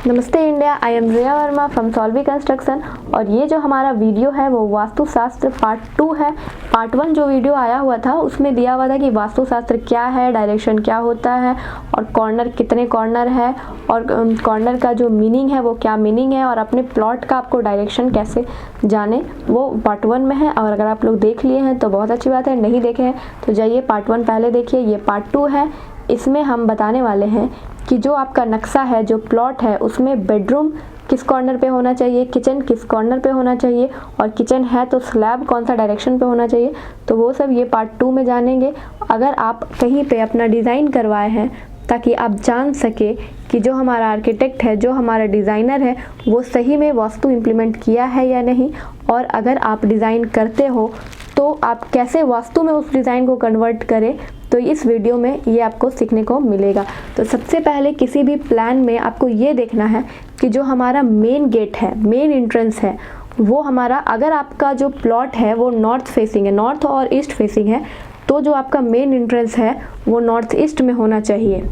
नमस्ते India, I am Riya Verma from Solvi construction. और ये जो हमारा वीडियो है वो वास्तुशास्त्र पार्ट 2 है। पार्ट 1 जो वीडियो आया हुआ था उसमें दिया हुआ था कि वास्तुशास्त्र क्या है, डायरेक्शन क्या होता है और कॉर्नर कितने कॉर्नर है और कॉर्नर का जो मीनिंग है वो क्या मीनिंग है और अपने प्लॉट का आपको डायरेक्शन कैसे जाने, वो पार्ट 1 में है। और अगर आप लोग देख लिए हैं तो बहुत अच्छी बात है, नहीं देखे हैं तो जाइए पार्ट 1 पहले देखिए। ये पार्ट 2 है। इसमें हम बताने वाले हैं कि जो आपका नक्शा है, जो प्लॉट है, उसमें बेडरूम किस कॉर्नर पे होना चाहिए, किचन किस कॉर्नर पे होना चाहिए और किचन है तो स्लैब कौन सा डायरेक्शन पे होना चाहिए, तो वो सब ये पार्ट 2 में जानेंगे। अगर आप कहीं पे अपना डिज़ाइन करवाए हैं ताकि आप जान सके कि जो हमारा आर्किटेक्ट है, जो हमारा डिज़ाइनर है, वो सही में वास्तु इम्प्लीमेंट किया है या नहीं, और अगर आप डिज़ाइन करते हो तो आप कैसे वास्तु में उस डिज़ाइन को कन्वर्ट करें, तो इस वीडियो में ये आपको सीखने को मिलेगा। तो सबसे पहले किसी भी प्लान में आपको ये देखना है कि जो हमारा मेन गेट है, मेन एंट्रेंस है, वो हमारा, अगर आपका जो प्लॉट है वो नॉर्थ फेसिंग है, नॉर्थ और ईस्ट फेसिंग है, तो जो आपका मेन एंट्रेंस है वो नॉर्थ ईस्ट में होना चाहिए।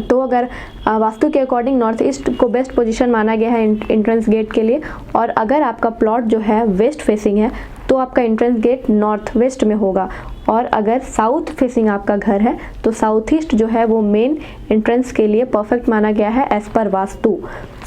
तो अगर वास्तु के अकॉर्डिंग नॉर्थ ईस्ट को बेस्ट पोजीशन माना गया है एंट्रेंस गेट के लिए, और अगर आपका प्लॉट जो है वेस्ट फेसिंग है तो आपका एंट्रेंस गेट नॉर्थ वेस्ट में होगा, और अगर साउथ फेसिंग आपका घर है तो साउथ ईस्ट जो है वो मेन एंट्रेंस के लिए परफेक्ट माना गया है एज पर वास्तु।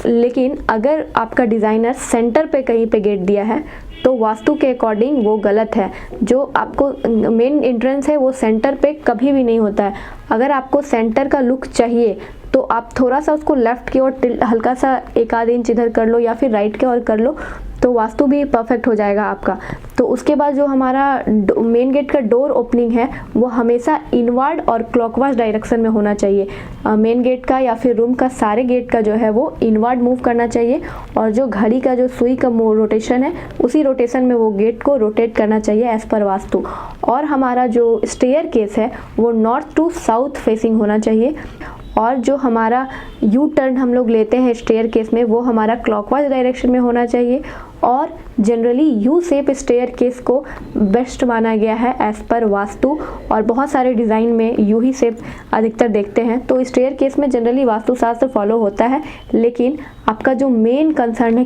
लेकिन अगर आपका डिज़ाइनर सेंटर पे कहीं पे गेट दिया है तो वास्तु के अकॉर्डिंग वो गलत है। जो आपको मेन एंट्रेंस है वो सेंटर पे कभी भी नहीं होता है। अगर आपको सेंटर का लुक चाहिए तो आप थोड़ा सा उसको लेफ़्ट की ओर हल्का सा 1-आध इंच इधर कर लो या फिर राइट की ओर कर लो, तो वास्तु भी परफेक्ट हो जाएगा आपका। तो उसके बाद जो हमारा मेन गेट का डोर ओपनिंग है वो हमेशा इनवर्ड और क्लॉकवाइज डायरेक्शन में होना चाहिए। मेन गेट का या फिर रूम का सारे गेट का जो है वो इनवर्ड मूव करना चाहिए, और जो घड़ी का जो सुई का रोटेशन है उसी रोटेशन में वो गेट को रोटेट करना चाहिए एज पर वास्तु। और हमारा जो स्टेयर केस है वो नॉर्थ टू साउथ फेसिंग होना चाहिए, और जो हमारा यू टर्न हम लोग लेते हैं स्टेयर केस में वो हमारा क्लॉकवाइज डायरेक्शन में होना चाहिए। और generally U shape staircase को बेस्ट माना गया है एज पर वास्तु, और बहुत सारे डिज़ाइन में यू ही शेप अधिकतर देखते हैं। तो स्टेयर केस में जनरली वास्तुशास्त्र फॉलो होता है, लेकिन आपका जो मेन कंसर्न है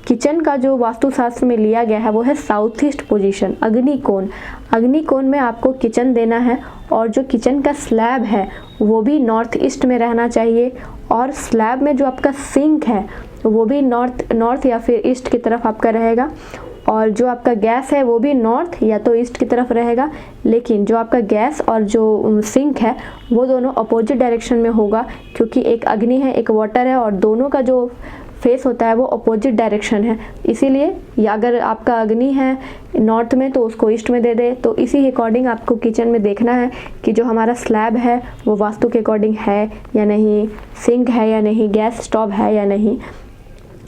किचन का जो वास्तुशास्त्र में लिया गया है वो है साउथ ईस्ट पोजीशन, अग्निकोण। अग्निकोण में आपको किचन देना है, और जो किचन का स्लैब है वो भी नॉर्थ ईस्ट में रहना चाहिए, और स्लैब में जो आपका सिंक है वो भी नॉर्थ या फिर ईस्ट की तरफ आपका रहेगा, और जो आपका गैस है वो भी नॉर्थ या तो ईस्ट की तरफ रहेगा। लेकिन जो आपका गैस और जो सिंक है वो दोनों अपोजिट डायरेक्शन में होगा, क्योंकि एक अग्नि है, एक वाटर है, और दोनों का जो फेस होता है वो अपोजिट डायरेक्शन है। इसीलिए या अगर आपका अग्नि है नॉर्थ में तो उसको ईस्ट में दे दे। तो इसी अकॉर्डिंग आपको किचन में देखना है कि जो हमारा स्लैब है वो वास्तु के अकॉर्डिंग है या नहीं, सिंक है या नहीं, गैस स्टोव है या नहीं।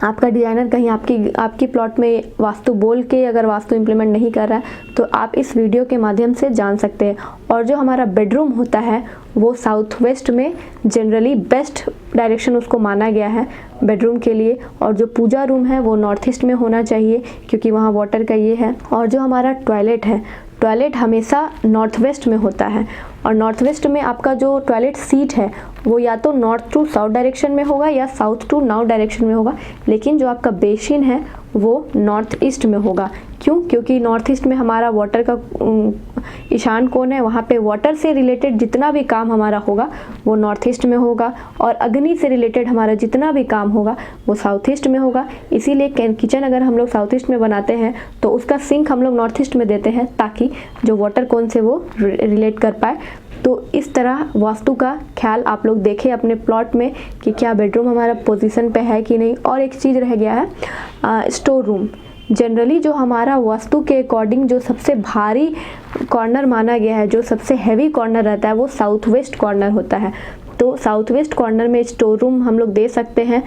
आपका डिज़ाइनर कहीं आपकी प्लॉट में वास्तु बोल के अगर वास्तु इम्प्लीमेंट नहीं कर रहा है तो आप इस वीडियो के माध्यम से जान सकते हैं। और जो हमारा बेडरूम होता है वो साउथ वेस्ट में जनरली बेस्ट डायरेक्शन उसको माना गया है बेडरूम के लिए, और जो पूजा रूम है वो नॉर्थ ईस्ट में होना चाहिए क्योंकि वहाँ वाटर का ये है। और जो हमारा टॉयलेट हमेशा नॉर्थ वेस्ट में होता है, और नॉर्थ वेस्ट में आपका जो टॉयलेट सीट है वो या तो नॉर्थ टू साउथ डायरेक्शन में होगा या साउथ टू नॉर्थ डायरेक्शन में होगा, लेकिन जो आपका बेसिन है वो नॉर्थ ईस्ट में होगा। क्यों? क्योंकि नॉर्थ ईस्ट में हमारा वाटर का ईशान कोण है, वहाँ पे वाटर से रिलेटेड जितना भी काम हमारा होगा वो नॉर्थ ईस्ट में होगा, और अग्नि से रिलेटेड हमारा जितना भी काम होगा वो साउथ ईस्ट में होगा। इसीलिए किचन अगर हम लोग साउथ ईस्ट में बनाते हैं तो उसका सिंक हम लोग नॉर्थ ईस्ट में देते हैं ताकि जो वाटर कोण से वो रिलेट कर पाए। तो इस तरह वास्तु का ख्याल आप लोग देखें अपने प्लॉट में कि क्या बेडरूम हमारा पोजीशन पे है कि नहीं। और एक चीज़ रह गया है स्टोर रूम। जनरली जो हमारा वास्तु के अकॉर्डिंग जो सबसे भारी कॉर्नर माना गया है, जो सबसे हैवी कॉर्नर रहता है वो साउथ वेस्ट कॉर्नर होता है। तो साउथ वेस्ट कॉर्नर में स्टोर रूम हम लोग दे सकते हैं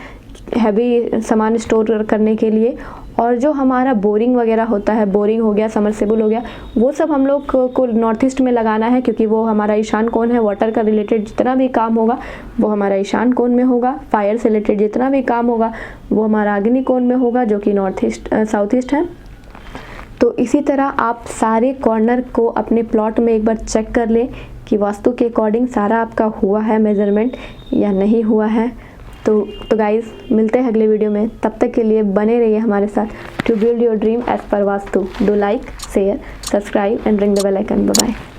हैवी सामान स्टोर करने के लिए। और जो हमारा बोरिंग वगैरह होता है, बोरिंग हो गया, समरसेबल हो गया, वो सब हम लोग को नॉर्थ ईस्ट में लगाना है क्योंकि वो हमारा ईशान कोण है। वाटर का रिलेटेड जितना भी काम होगा वो हमारा ईशान कोण में होगा, फायर से रिलेटेड जितना भी काम होगा वो हमारा अग्नि कोण में होगा जो कि साउथ ईस्ट है। तो इसी तरह आप सारे कॉर्नर को अपने प्लॉट में एक बार चेक कर लें कि वास्तु के अकॉर्डिंग सारा आपका हुआ है मेजरमेंट या नहीं हुआ है। तो गाइस मिलते हैं अगले वीडियो में, तब तक के लिए बने रहिए हमारे साथ to build your dream as per Vastu. Do like, share, subscribe and ring the bell icon. Bye bye.